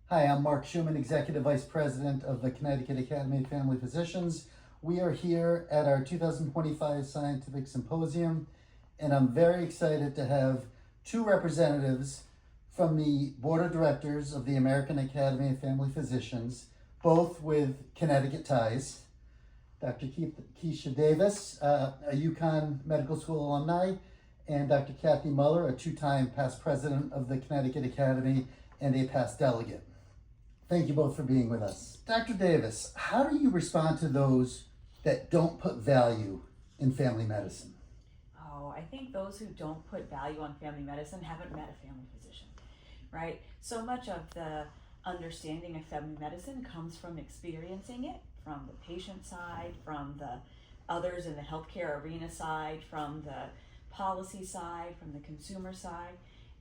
Hi, I'm Mark Schuman, Executive Vice President of the Connecticut Academy of Family Physicians. We are here at our 2025 Scientific Symposium, and I'm very excited to have two representatives from the Board of Directors of the American Academy of Family Physicians, both with Connecticut ties. Dr. Kisha Davis, a UConn Medical School alumni, and Dr. Kathleen Mueller, a two-time past president of the Connecticut Academy and a past delegate. Thank you both for being with us. Dr. Davis, how do you respond to those that don't put value in family medicine? Oh, I think those who don't put value on family medicine haven't met a family physician, right? So much of the understanding of family medicine comes from experiencing it, from the patient side, from the others in the healthcare arena side, from the policy side, from the consumer side.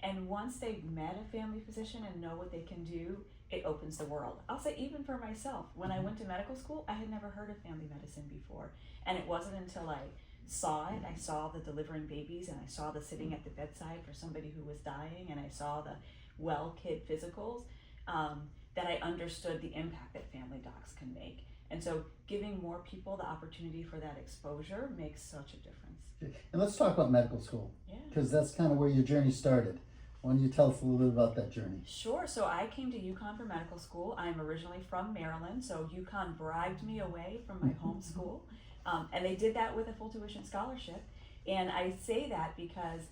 And once they've met a family physician and know what they can do, it opens the world. I'll say even for myself, when I went to medical school, I had never heard of family medicine before. And it wasn't until I saw it, I saw the delivering babies, and I saw the sitting at the bedside for somebody who was dying, and I saw the well kid physicals, that I understood the impact that family docs can make. And so giving more people the opportunity for that exposure makes such a difference. And let's talk about medical school, Yeah. because that's kind of where your journey started. Why don't you tell us a little bit about that journey? Sure. So I came to UConn for medical school. I'm originally from Maryland, so UConn bribed me away from my home school. And they did that with a full tuition scholarship. And I say that because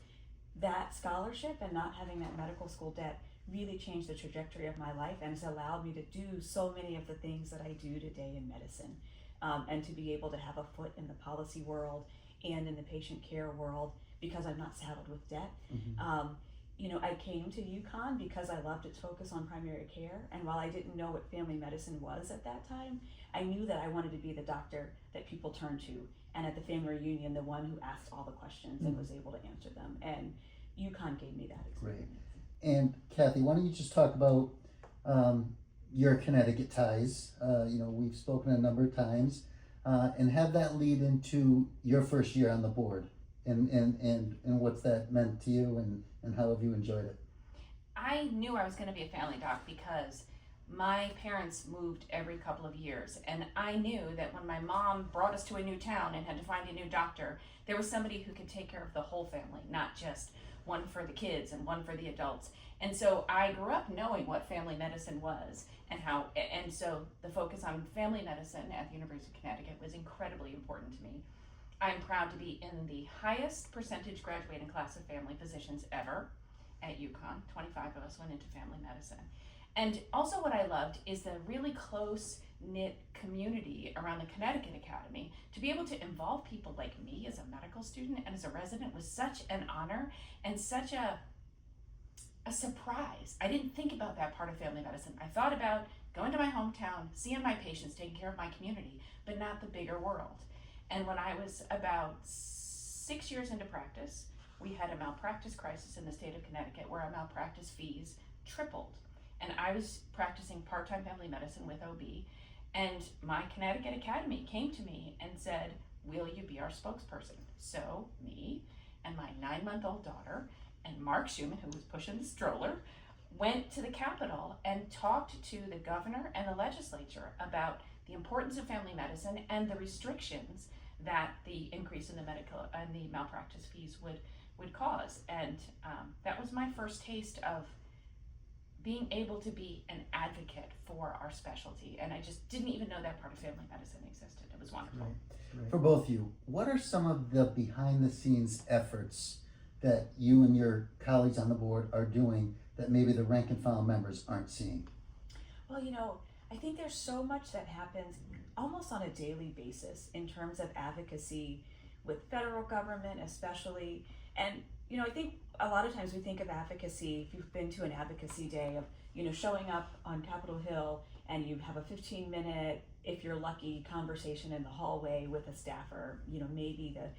that scholarship and not having that medical school debt really changed the trajectory of my life and has allowed me to do so many of the things that I do today in medicine. And to be able to have a foot in the policy world and in the patient care world because I'm not saddled with debt. I came to UConn because I loved its focus on primary care, and while I didn't know what family medicine was at that time, I knew that I wanted to be the doctor that people turned to, and at the family reunion, the one who asked all the questions and was able to answer them, and UConn gave me that experience. Great. And Kathy, why don't you just talk about your Connecticut ties? We've spoken a number of times, and have that lead into your first year on the board. And what's that meant to you, and how have you enjoyed it? I knew I was going to be a family doc because my parents moved every couple of years, and I knew that when my mom brought us to a new town and had to find a new doctor, there was somebody who could take care of the whole family, not just one for the kids and one for the adults. And so I grew up knowing what family medicine was and so the focus on family medicine at the University of Connecticut was incredibly important to me. I'm proud to be in the highest percentage graduating class of family physicians ever at UConn. 25 of us went into family medicine. And also what I loved is the really close-knit community around the Connecticut Academy. To be able to involve people like me as a medical student and as a resident was such an honor and such a surprise. I didn't think about that part of family medicine. I thought about going to my hometown, seeing my patients, taking care of my community, but not the bigger world. And when I was about 6 years into practice, we had a malpractice crisis in the state of Connecticut where our malpractice fees tripled. And I was practicing part-time family medicine with OB, and my Connecticut Academy came to me and said, "Will you be our spokesperson?" So me and my 9-month-old daughter and Mark Schuman, who was pushing the stroller, went to the Capitol and talked to the governor and the legislature about the importance of family medicine and the restrictions that the increase in the medical and the malpractice fees would cause. And that was my first taste of being able to be an advocate for our specialty. And I just didn't even know that part of family medicine existed. It was wonderful. Right. For both of you, what are some of the behind the scenes efforts that you and your colleagues on the board are doing that maybe the rank and file members aren't seeing? Well, I think there's so much that happens almost on a daily basis in terms of advocacy with federal government especially. And I think a lot of times we think of advocacy, if you've been to an advocacy day, of showing up on Capitol Hill and you have a 15-minute, if you're lucky, conversation in the hallway with a staffer, maybe the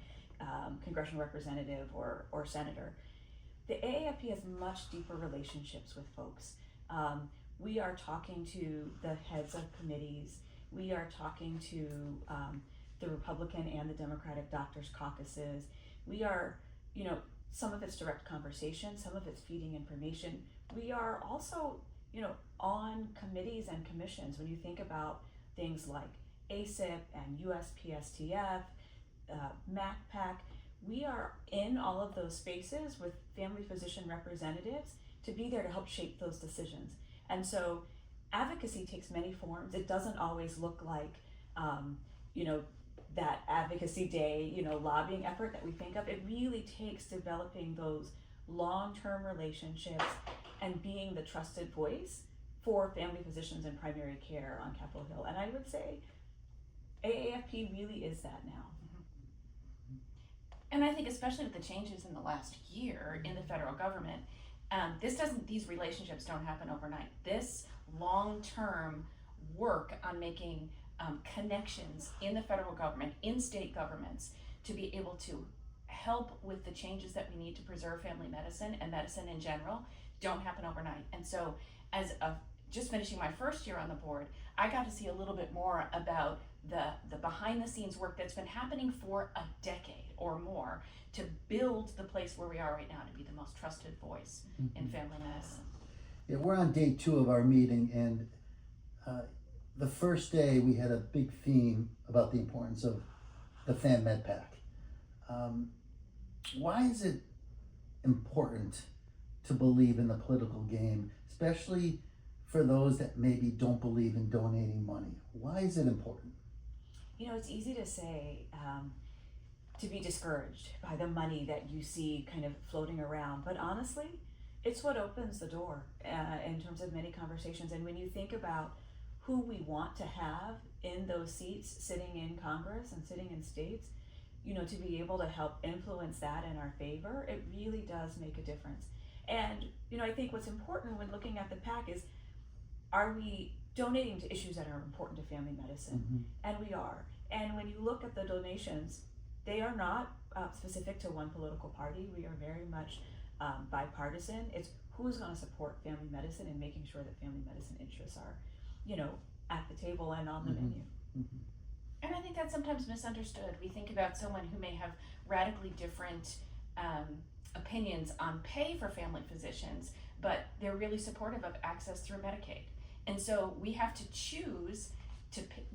congressional representative or senator. The AAFP has much deeper relationships with folks. We are talking to the heads of committees. We are talking to the Republican and the Democratic doctors' caucuses. We are, some of it's direct conversation, some of it's feeding information. We are also on committees and commissions, when you think about things like ASIP and USPSTF, MACPAC, we are in all of those spaces with family physician representatives to be there to help shape those decisions. And so advocacy takes many forms. It doesn't always look like, that advocacy day, lobbying effort that we think of. It really takes developing those long-term relationships and being the trusted voice for family physicians in primary care on Capitol Hill. And I would say AAFP really is that now. And I think especially with the changes in the last year in the federal government, these relationships don't happen overnight. This long-term work on making connections in the federal government, in state governments, to be able to help with the changes that we need to preserve family medicine and medicine in general don't happen overnight. And so just finishing my first year on the board, I got to see a little bit more about the behind the scenes work that's been happening for a decade or more to build the place where we are right now to be the most trusted voice in family medicine. Yeah, we're on day 2 of our meeting, and the first day we had a big theme about the importance of the Fam Med Pack. Why is it important to believe in the political game, especially for those that maybe don't believe in donating money? Why is it important? It's easy to say, to be discouraged by the money that you see kind of floating around, but honestly, it's what opens the door in terms of many conversations. And when you think about who we want to have in those seats, sitting in Congress and sitting in states, to be able to help influence that in our favor, it really does make a difference. And, I think what's important when looking at the PAC is, are we donating to issues that are important to family medicine? And we are. And when you look at the donations, they are not specific to one political party. We are very much bipartisan. It's who's going to support family medicine and making sure that family medicine interests are, at the table and on the menu. And I think that's sometimes misunderstood. We think about someone who may have radically different opinions on pay for family physicians, but they're really supportive of access through Medicaid. And so we have to choose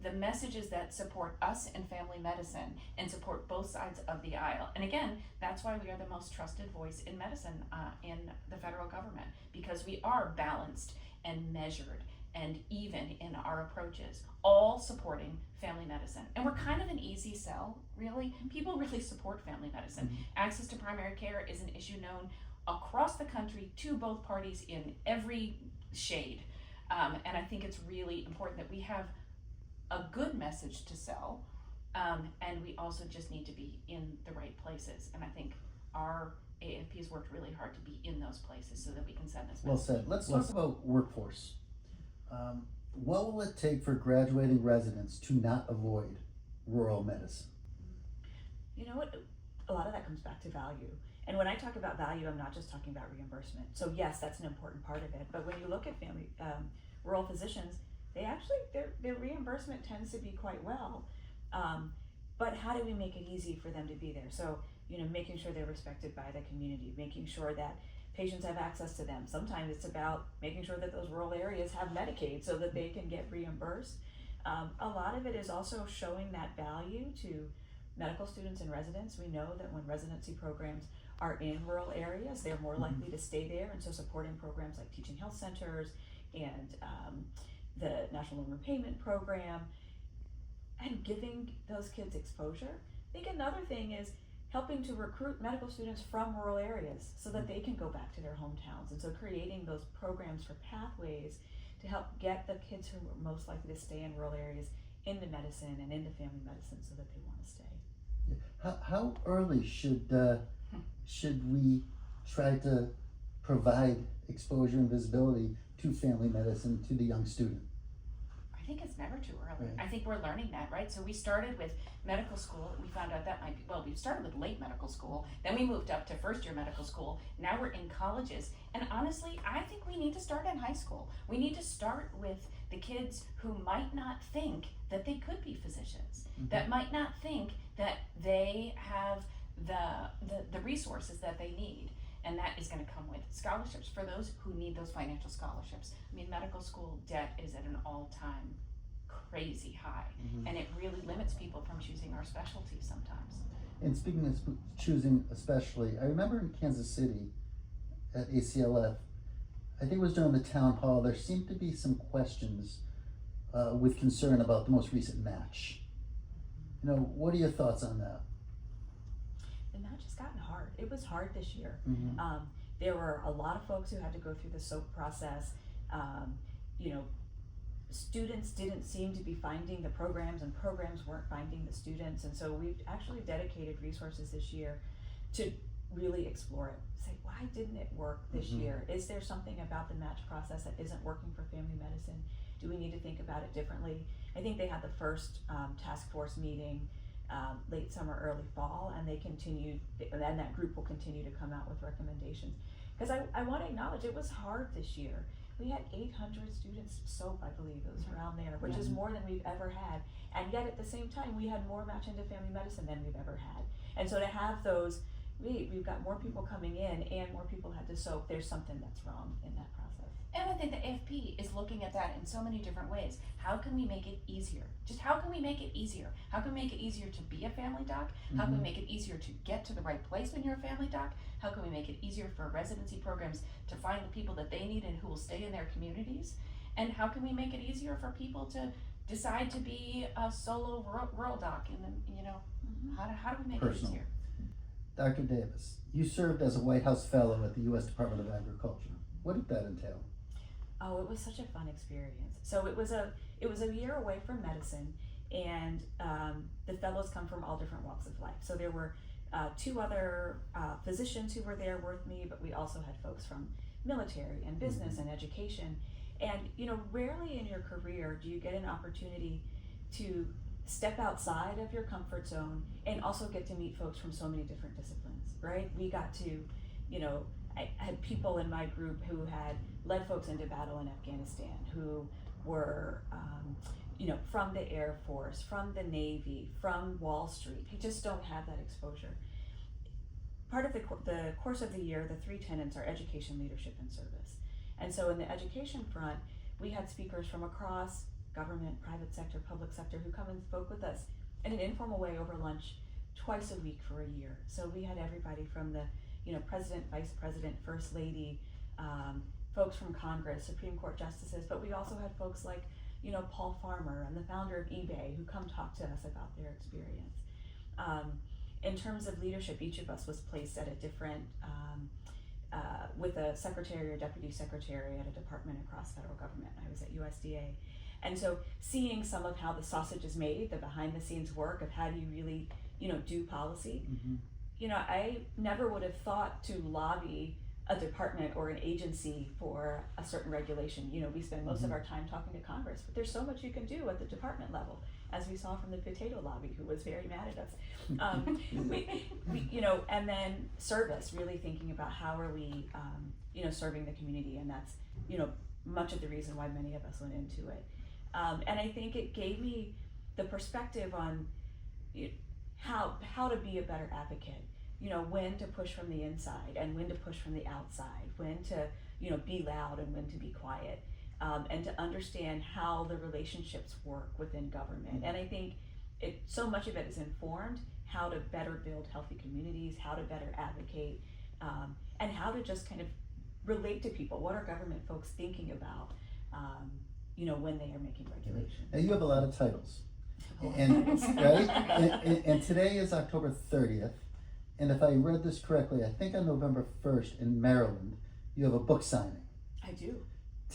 the messages that support us in family medicine and support both sides of the aisle. And again, that's why we are the most trusted voice in medicine in the federal government, because we are balanced and measured and even in our approaches, all supporting family medicine. And we're kind of an easy sell, really. People really support family medicine. Access to primary care is an issue known across the country to both parties in every shade. And I think it's really important that we have a good message to sell, and we also just need to be in the right places. And I think our AFP has worked really hard to be in those places so that we can send this message. Well said. Let's talk about workforce. What will it take for graduating residents to not avoid rural medicine? You know what? A lot of that comes back to value. And when I talk about value, I'm not just talking about reimbursement. So yes, that's an important part of it. But when you look at family rural physicians, they actually, their reimbursement tends to be quite well. But how do we make it easy for them to be there? So, making sure they're respected by the community, making sure that patients have access to them. Sometimes it's about making sure that those rural areas have Medicaid so that they can get reimbursed. A lot of it is also showing that value to medical students and residents. We know that when residency programs are in rural areas, they're more likely to stay there, and so supporting programs like teaching health centers and the National Loan Repayment Program and giving those kids exposure. I think another thing is helping to recruit medical students from rural areas so that they can go back to their hometowns, and so creating those programs for pathways to help get the kids who are most likely to stay in rural areas into medicine and into family medicine so that they want to stay. How early should we try to provide exposure and visibility to family medicine to the young student? I think it's never too early. Right. I think we're learning that, right? So we started with medical school, and we found out that might be, we started with late medical school, then we moved up to first year medical school, now we're in colleges, and honestly, I think we need to start in high school. We need to start with the kids who might not think that they could be physicians, that might not think that they have the resources that they need. And that is going to come with scholarships for those who need those financial scholarships. I mean, medical school debt is at an all-time crazy high, and it really limits people from choosing our specialties sometimes. And speaking of choosing especially, I remember in Kansas City at ACLF, I think it was during the town hall, there seemed to be some questions with concern about the most recent match. You know, what are your thoughts on that? The match has gotten hard. It was hard this year. There were a lot of folks who had to go through the SOAP process. You know, students didn't seem to be finding the programs, and programs weren't finding the students. And so we've actually dedicated resources this year to really explore it. Say, why didn't it work this year? Is there something about the match process that isn't working for family medicine? Do we need to think about it differently? I think they had the first task force meeting late summer, early fall, and they continued, and that group will continue to come out with recommendations. Because I want to acknowledge it was hard this year. We had 800 students SOAP, I believe it was around there, which is more than we've ever had. And yet at the same time, we had more match into family medicine than we've ever had. And so to have those, we've got more people coming in and more people had to SOAP, there's something that's wrong in that process. And I think the AFP is looking at that in so many different ways. How can we make it easier? Just how can we make it easier? How can we make it easier to be a family doc? How can we make it easier to get to the right place when you're a family doc? How can we make it easier for residency programs to find the people that they need and who will stay in their communities? And how can we make it easier for people to decide to be a solo rural doc? And then, you know, how do we make it easier? Dr. Davis, you served as a White House Fellow at the U.S. Department of Agriculture. What did that entail? Oh, it was such a fun experience. So it was a year away from medicine, and the fellows come from all different walks of life. So there were two other physicians who were there with me, but we also had folks from military and business and education. And you know, rarely in your career do you get an opportunity to step outside of your comfort zone and also get to meet folks from so many different disciplines, right? We got to, you know, I had people in my group who had led folks into battle in Afghanistan, who were, you know, from the Air Force, from the Navy, from Wall Street. You just don't have that exposure. Part of the course of the year, the three tenets are education, leadership, and service. And so in the education front, we had speakers from across government, private sector, public sector who come and spoke with us in an informal way over lunch twice a week for a year. So we had everybody from the, you know, president, vice president, first lady, folks from Congress, Supreme Court justices, but we also had folks like, you know, Paul Farmer and the founder of eBay who come talk to us about their experience. In terms of leadership, each of us was placed at a different, with a secretary or deputy secretary at a department across federal government. I was at USDA. And so seeing some of how the sausage is made, the behind the scenes work of how do you really, you know, do policy, you know, I never would have thought to lobby a department or an agency for a certain regulation. You know, we spend most of our time talking to Congress, but there's so much you can do at the department level, as we saw from the potato lobby, who was very mad at us. We, you know, and then service, really thinking about how are we, you know, serving the community, and that's, you know, much of the reason why many of us went into it. And I think it gave me the perspective on how to be a better advocate. You know, when to push from the inside and when to push from the outside, when to, you know, be loud and when to be quiet, and to understand how the relationships work within government. And I think so much of it is informed how to better build healthy communities, how to better advocate, and how to just kind of relate to people. What are government folks thinking about, you know, when they are making regulations? Now you have a lot of titles, and right, and today is October 30th. And if I read this correctly, I think on November 1st in Maryland, you have a book signing. I do.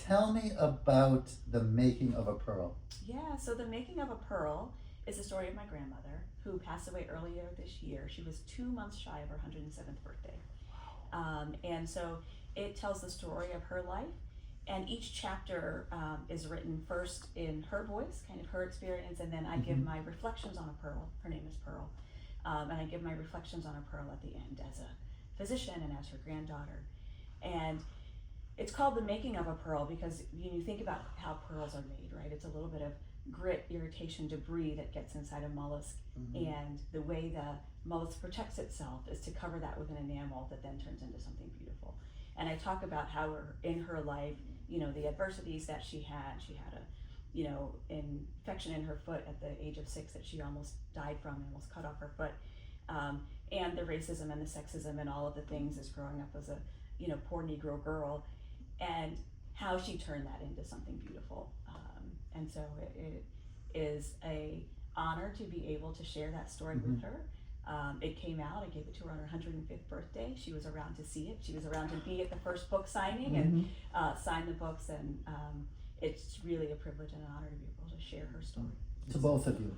Tell me about The Making of a Pearl. Yeah, so The Making of a Pearl is the story of my grandmother who passed away earlier this year. She was 2 months shy of her 107th birthday. And so it tells the story of her life. And each chapter is written first in her voice, kind of her experience, and then I give my reflections on a pearl. Her name is Pearl. And I give my reflections on a pearl at the end as a physician and as her granddaughter. And it's called The Making of a Pearl because you think about how pearls are made, right? It's a little bit of grit, irritation, debris that gets inside a mollusk. And the way the mollusk protects itself is to cover that with an enamel that then turns into something beautiful. And I talk about how in her life, you know, the adversities that she had a, you know, infection in her foot at the age of 6 that she almost died from and almost cut off her foot. And the racism and the sexism and all of the things as growing up as a, you know, poor Negro girl, and how she turned that into something beautiful. And so it is a honor to be able to share that story with her. It came out, I gave it to her on her 105th birthday. She was around to see it. She was around to be at the first book signing and sign the books, and it's really a privilege and an honor to be able to share her story. To both of you.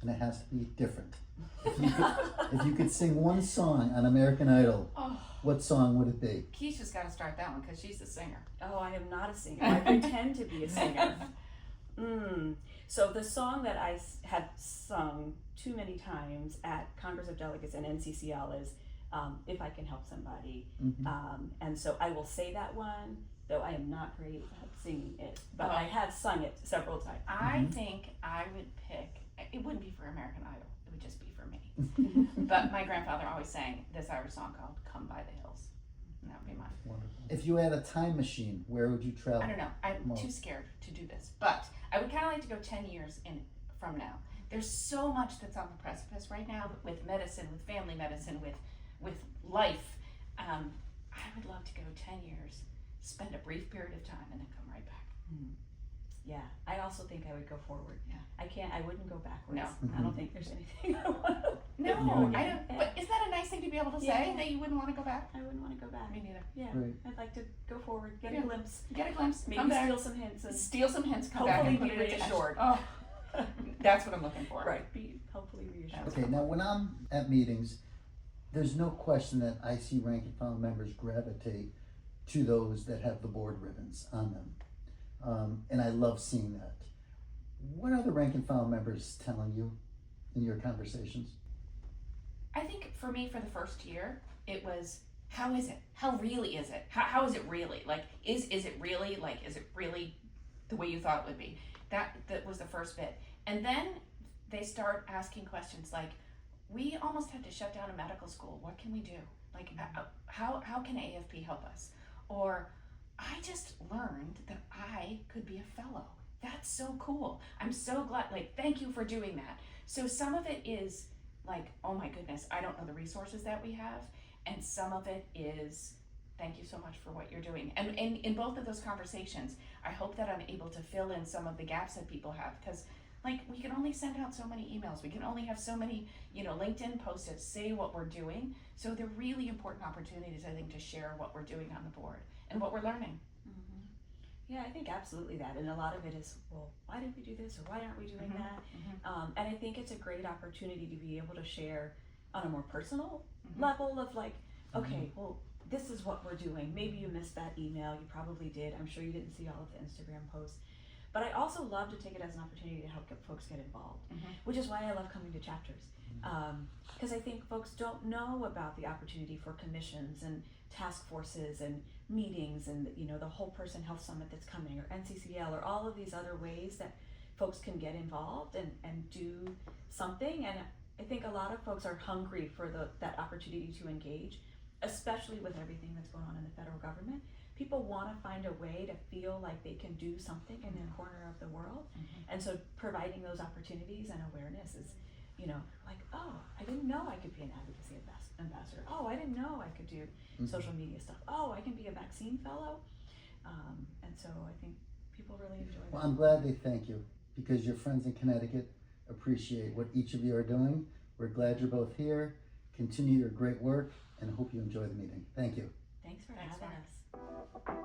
And it has to be different. If you could sing one song on American Idol, what song would it be? Kisha's got to start that one because she's the singer. Oh, I am not a singer. I pretend to be a singer. So the song that I have sung too many times at Congress of Delegates and NCCL is If I Can Help Somebody. And so I will say that one, though I am not great at singing it, but I have sung it several times. I think I would pick, it wouldn't be for American Idol, it would just be for me. But my grandfather always sang this Irish song called Come by the Hills. And that would be mine. Wonderful. If you had a time machine, where would you travel? I don't know. I'm too scared to do this. But I would kind of like to go 10 years from now. There's so much that's on the precipice right now with medicine, with family medicine, with life. I would love to go 10 years, spend a brief period of time, and then come right back. Yeah, I also think I would go forward. Yeah. I wouldn't go backwards. No. I don't think there's anything I want to. No, I don't. But isn't that a nice thing to be able to say, that you wouldn't want to go back? I wouldn't want to go back. Me neither. Yeah, Right. I'd like to go forward, get a glimpse, Get a glimpse, maybe come back, steal some hints, and steal some hints, come hopefully back and be put it into reassured. action. Oh, that's what I'm looking for. Right, be hopefully reassured. Okay, now when I'm at meetings, there's no question that I see rank and file members gravitate to those that have the board ribbons on them. And I love seeing that. What are the rank and file members telling you in your conversations? I think for me, for the first year, it was, how is it? How really is it? How is it really? Like, is it really? Like, is it really the way you thought it would be? That was the first bit. And then they start asking questions like, we almost had to shut down a medical school. What can we do? Like, how can AFP help us? Or, I just learned that I could be a fellow. That's so cool. I'm so glad, like, thank you for doing that. So some of it is like, oh my goodness, I don't know the resources that we have. And some of it is, thank you so much for what you're doing. And in both of those conversations, I hope that I'm able to fill in some of the gaps that people have, because like, we can only send out so many emails. We can only have so many, LinkedIn posts that say what we're doing. So they're really important opportunities, I think, to share what we're doing on the board and what we're learning. Yeah, I think absolutely that. And a lot of it is, well, why did we do this, or why aren't we doing that? And I think it's a great opportunity to be able to share on a more personal level of like, okay, well, this is what we're doing. Maybe you missed that email. You probably did. I'm sure you didn't see all of the Instagram posts. But I also love to take it as an opportunity to help folks get involved, which is why I love coming to chapters. Because I think folks don't know about the opportunity for commissions and task forces and meetings and the whole person health summit that's coming, or NCCL, or all of these other ways that folks can get involved and do something. And I think a lot of folks are hungry for that opportunity to engage, especially with everything that's going on in the federal government. People want to find a way to feel like they can do something in their corner of the world. And so providing those opportunities and awareness is, like, oh, I didn't know I could be an advocacy ambassador. Oh, I didn't know I could do social media stuff. Oh, I can be a vaccine fellow. And so I think people really enjoy that. Well, I'm glad they thank you, because your friends in Connecticut appreciate what each of you are doing. We're glad you're both here. Continue your great work, and hope you enjoy the meeting. Thank you. Thanks for having us.